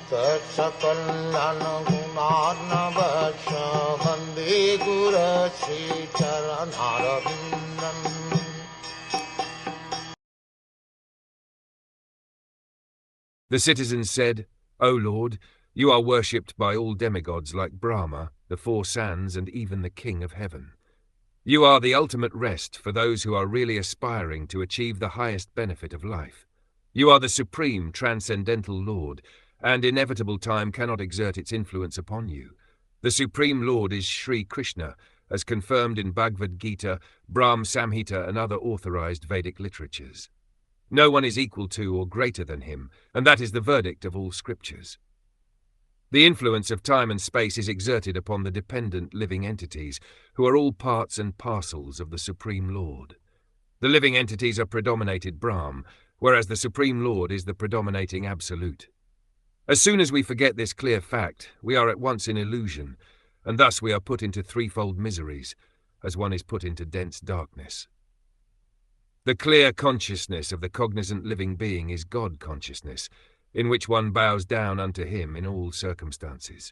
Tatsakallan gunarnavasya Vande Guru Sri Charanaravindan. The citizens said, O Lord, you are worshipped by all demigods like Brahma, the four sands, and even the King of Heaven. You are the ultimate rest for those who are really aspiring to achieve the highest benefit of life. You are the supreme transcendental Lord, and inevitable time cannot exert its influence upon you. The Supreme Lord is Sri Krishna, as confirmed in Bhagavad Gita, Brahm Samhita, and other authorized Vedic literatures. No one is equal to or greater than him, and that is the verdict of all scriptures. The influence of time and space is exerted upon the dependent living entities, who are all parts and parcels of the Supreme Lord. The living entities are predominated Brahm, whereas the Supreme Lord is the predominating Absolute. As soon as we forget this clear fact, we are at once in illusion, and thus we are put into threefold miseries, as one is put into dense darkness. The clear consciousness of the cognizant living being is God consciousness, in which one bows down unto him in all circumstances.